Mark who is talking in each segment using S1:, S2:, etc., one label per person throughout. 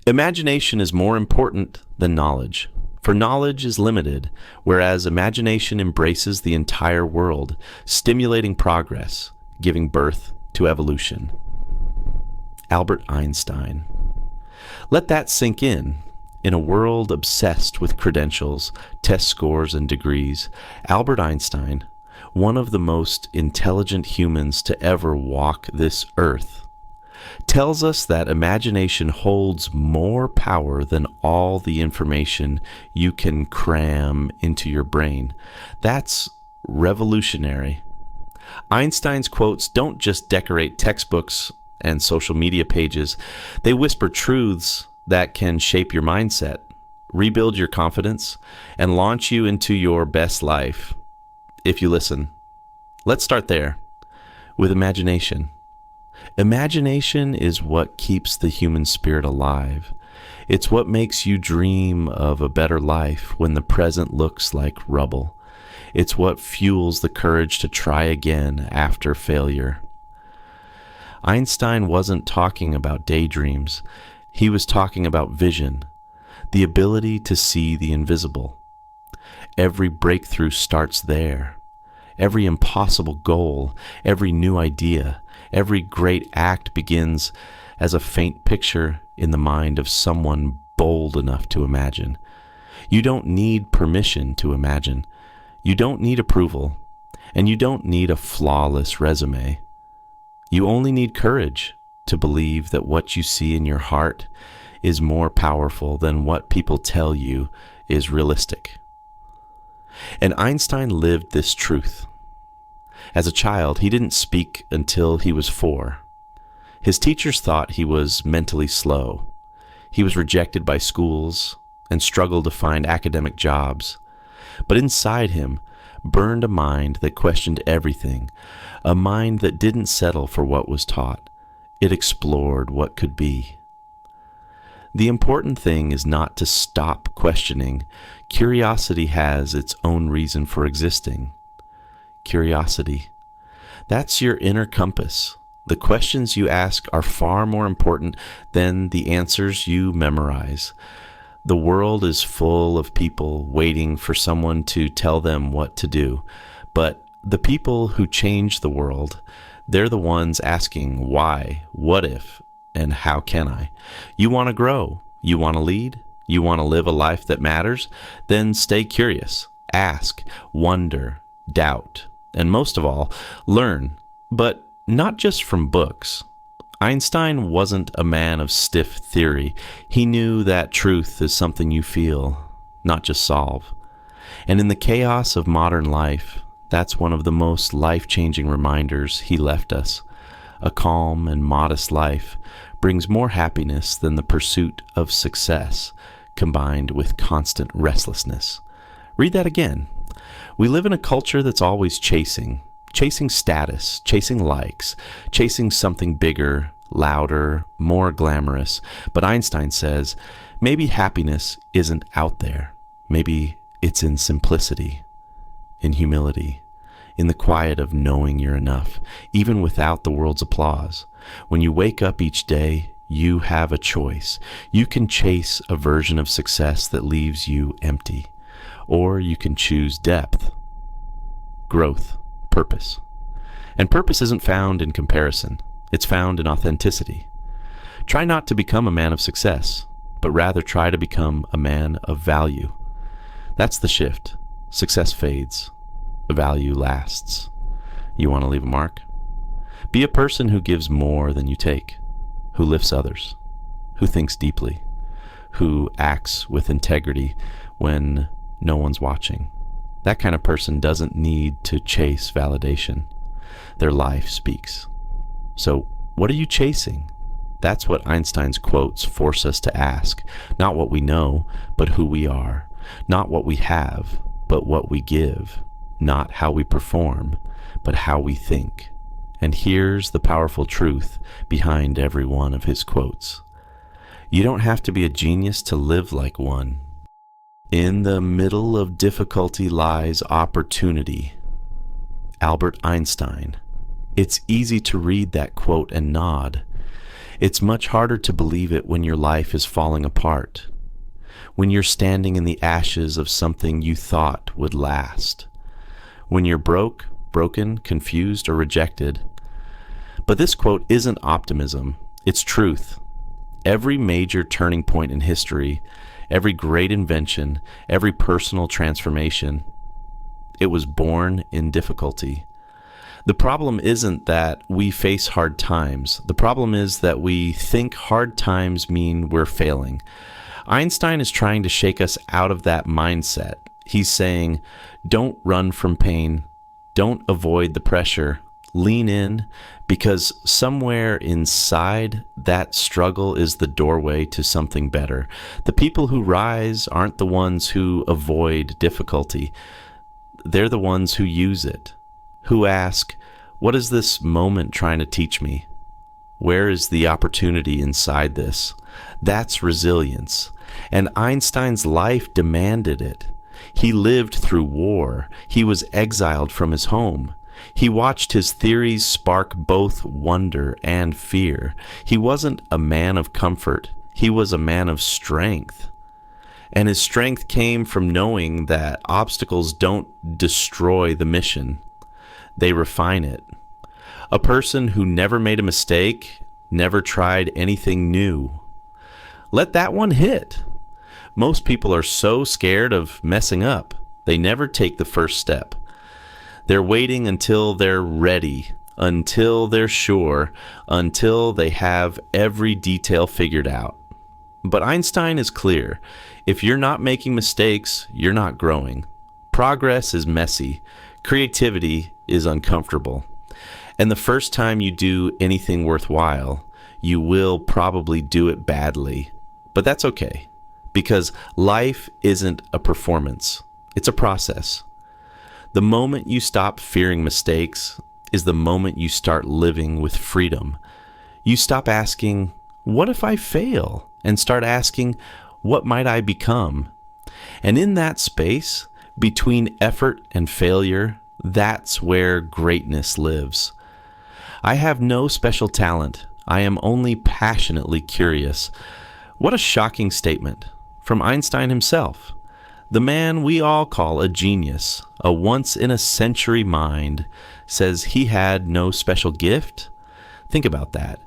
S1: Imagination is more important than knowledge, for knowledge is limited, whereas imagination embraces the entire world, stimulating progress, giving birth to evolution. Albert Einstein. Let that sink in. In a world obsessed with credentials, test scores, and degrees, Albert Einstein, one of the most intelligent humans to ever walk this earth, tells us that imagination holds more power than all the information you can cram into your brain. That's revolutionary. Einstein's quotes don't just decorate textbooks and social media pages, they whisper truths that can shape your mindset, rebuild your confidence, and launch you into your best life if you listen. Let's start there with imagination. Imagination is what keeps the human spirit alive. It's what makes you dream of a better life when the present looks like rubble. It's what fuels the courage to try again after failure. Einstein wasn't talking about daydreams. He was talking about vision, the ability to see the invisible. Every breakthrough starts there. Every impossible goal, every new idea, every great act begins as a faint picture in the mind of someone bold enough to imagine. You don't need permission to imagine. You don't need approval, and you don't need a flawless resume. You only need courage to believe that what you see in your heart is more powerful than what people tell you is realistic. And Einstein lived this truth. As a child, he didn't speak until he was 4. His teachers thought he was mentally slow. He was rejected by schools and struggled to find academic jobs. But inside him burned a mind that questioned everything, a mind that didn't settle for what was taught. It explored what could be. The important thing is not to stop questioning. Curiosity has its own reason for existing. Curiosity. That's your inner compass. The questions you ask are far more important than the answers you memorize. The world is full of people waiting for someone to tell them what to do. But the people who change the world, they're the ones asking why, what if, and how can I? You want to grow? You want to lead? You want to live a life that matters? Then stay curious. Ask, wonder, doubt, and most of all, learn. But not just from books. Einstein wasn't a man of stiff theory. He knew that truth is something you feel, not just solve. And in the chaos of modern life, that's one of the most life-changing reminders he left us. A calm and modest life brings more happiness than the pursuit of success, combined with constant restlessness. Read that again. We live in a culture that's always chasing status, chasing likes, chasing something bigger, louder, more glamorous. But Einstein says, maybe happiness isn't out there. Maybe it's in simplicity, in humility, in the quiet of knowing you're enough, even without the world's applause. When you wake up each day, you have a choice. You can chase a version of success that leaves you empty, or you can choose depth, growth, purpose. And purpose isn't found in comparison. It's found in authenticity. Try not to become a man of success, but rather try to become a man of value. That's the shift. Success fades. Value lasts. You want to leave a mark? Be a person who gives more than you take, who lifts others, who thinks deeply, who acts with integrity when no one's watching. That kind of person doesn't need to chase validation. Their life speaks. So, what are you chasing? That's what Einstein's quotes force us to ask. Not what we know, but who we are. Not what we have, but what we give. Not how we perform, but how we think. And here's the powerful truth behind every one of his quotes. You don't have to be a genius to live like one. In the middle of difficulty lies opportunity. Albert Einstein. It's easy to read that quote and nod. It's much harder to believe it when your life is falling apart, when you're standing in the ashes of something you thought would last, when you're broken, confused, or rejected. But this quote isn't optimism, it's truth. Every major turning point in history, every great invention, every personal transformation, it was born in difficulty. The problem isn't that we face hard times. The problem is that we think hard times mean we're failing. Einstein is trying to shake us out of that mindset. He's saying, don't run from pain. Don't avoid the pressure. Lean in, because somewhere inside that struggle is the doorway to something better. The people who rise aren't the ones who avoid difficulty. They're the ones who use it, who ask, what is this moment trying to teach me? Where is the opportunity inside this? That's resilience. And Einstein's life demanded it. He lived through war. He was exiled from his home. He watched his theories spark both wonder and fear. He wasn't a man of comfort. He was a man of strength. And his strength came from knowing that obstacles don't destroy the mission. They refine it. A person who never made a mistake, never tried anything new. Let that one hit. Most people are so scared of messing up, they never take the first step. They're waiting until they're ready, until they're sure, until they have every detail figured out. But Einstein is clear. If you're not making mistakes, you're not growing. Progress is messy. Creativity is uncomfortable. And the first time you do anything worthwhile, you will probably do it badly. But that's okay, because life isn't a performance. It's a process. The moment you stop fearing mistakes is the moment you start living with freedom. You stop asking, what if I fail? And start asking, what might I become? And in that space, between effort and failure, that's where greatness lives. I have no special talent. I am only passionately curious. What a shocking statement from Einstein himself. The man we all call a genius, a once-in-a-century mind, says he had no special gift? Think about that.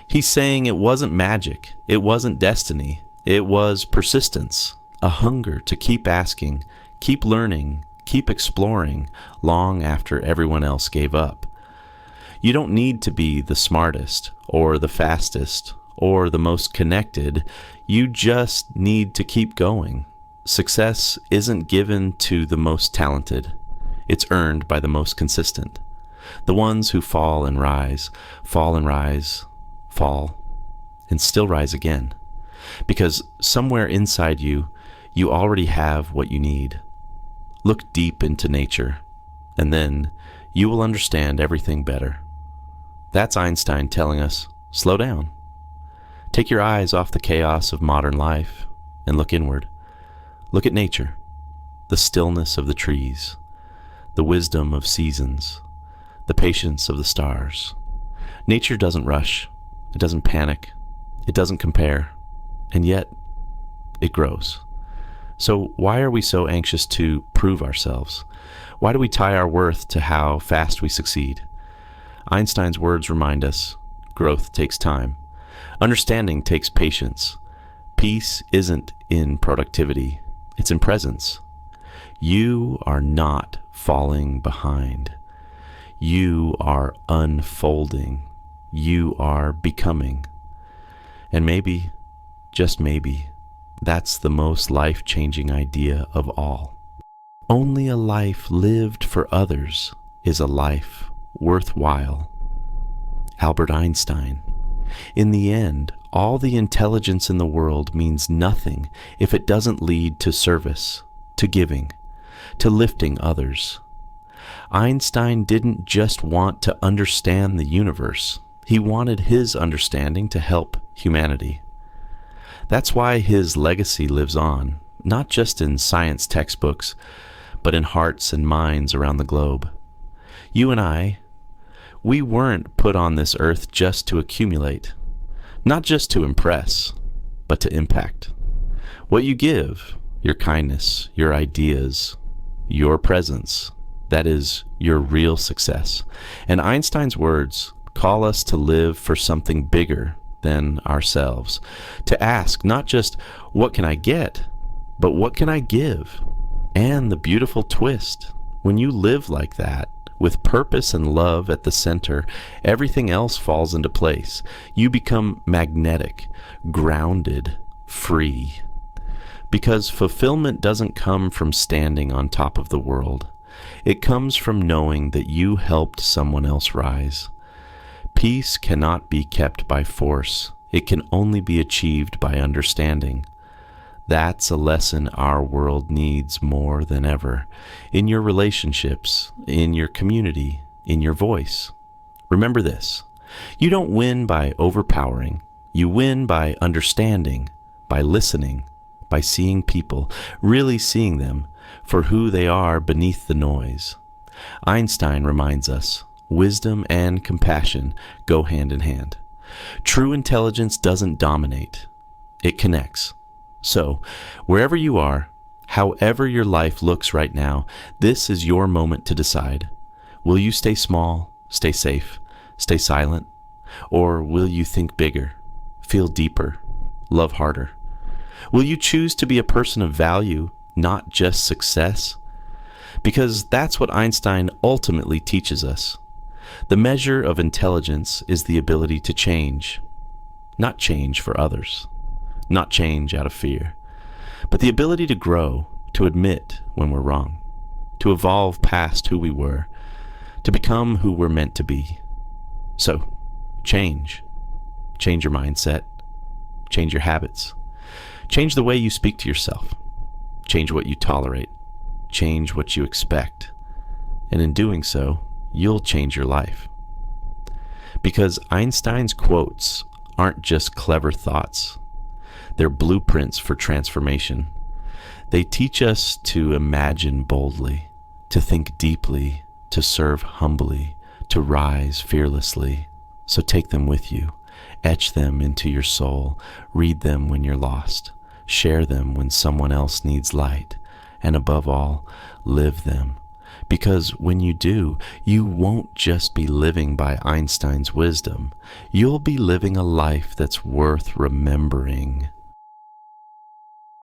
S1: He's saying it wasn't magic, it wasn't destiny, it was persistence, a hunger to keep asking, keep learning, keep exploring, long after everyone else gave up. You don't need to be the smartest, or the fastest, or the most connected. You just need to keep going. Success isn't given to the most talented. It's earned by the most consistent. The ones who fall and rise, fall and rise, fall, and still rise again. Because somewhere inside you, you already have what you need. Look deep into nature, and then you will understand everything better. That's Einstein telling us, slow down. Take your eyes off the chaos of modern life and look inward. Look at nature, the stillness of the trees, the wisdom of seasons, the patience of the stars. Nature doesn't rush, it doesn't panic, it doesn't compare, and yet it grows. So why are we so anxious to prove ourselves? Why do we tie our worth to how fast we succeed? Einstein's words remind us, growth takes time. Understanding takes patience. Peace isn't in productivity, it's in presence. You are not falling behind. You are unfolding. You are becoming. And maybe, just maybe, that's the most life-changing idea of all. Only a life lived for others is a life worthwhile. Albert Einstein. In the end, all the intelligence in the world means nothing if it doesn't lead to service, to giving, to lifting others. Einstein didn't just want to understand the universe. He wanted his understanding to help humanity. That's why his legacy lives on, not just in science textbooks, but in hearts and minds around the globe. You and I, we weren't put on this earth just to accumulate. not just to impress, but to impact. What you give, your kindness, your ideas, your presence, that is your real success. And Einstein's words call us to live for something bigger than ourselves, to ask not just, what can I get, but what can I give? And the beautiful twist, when you live like that, with purpose and love at the center, everything else falls into place. You become magnetic, grounded, free. Because fulfillment doesn't come from standing on top of the world. It comes from knowing that you helped someone else rise. Peace cannot be kept by force. It can only be achieved by understanding. That's a lesson our world needs more than ever. In your relationships, in your community, in your voice. Remember this. You don't win by overpowering. You win by understanding, by listening, by seeing people, really seeing them for who they are beneath the noise. Einstein reminds us, wisdom and compassion go hand in hand. True intelligence doesn't dominate. It connects. So, wherever you are, however your life looks right now, this is your moment to decide. Will you stay small, stay safe, stay silent? Or will you think bigger, feel deeper, love harder? Will you choose to be a person of value, not just success? Because that's what Einstein ultimately teaches us. The measure of intelligence is the ability to change, not change for others. Not change out of fear, but the ability to grow, to admit when we're wrong, to evolve past who we were, to become who we're meant to be. So, change. Change your mindset. Change your habits. Change the way you speak to yourself. Change what you tolerate. Change what you expect. And in doing so, you'll change your life. Because Einstein's quotes aren't just clever thoughts. They're blueprints for transformation. They teach us to imagine boldly, to think deeply, to serve humbly, to rise fearlessly. So take them with you. Etch them into your soul. Read them when you're lost. Share them when someone else needs light. And above all, live them. Because when you do, you won't just be living by Einstein's wisdom. You'll be living a life that's worth remembering.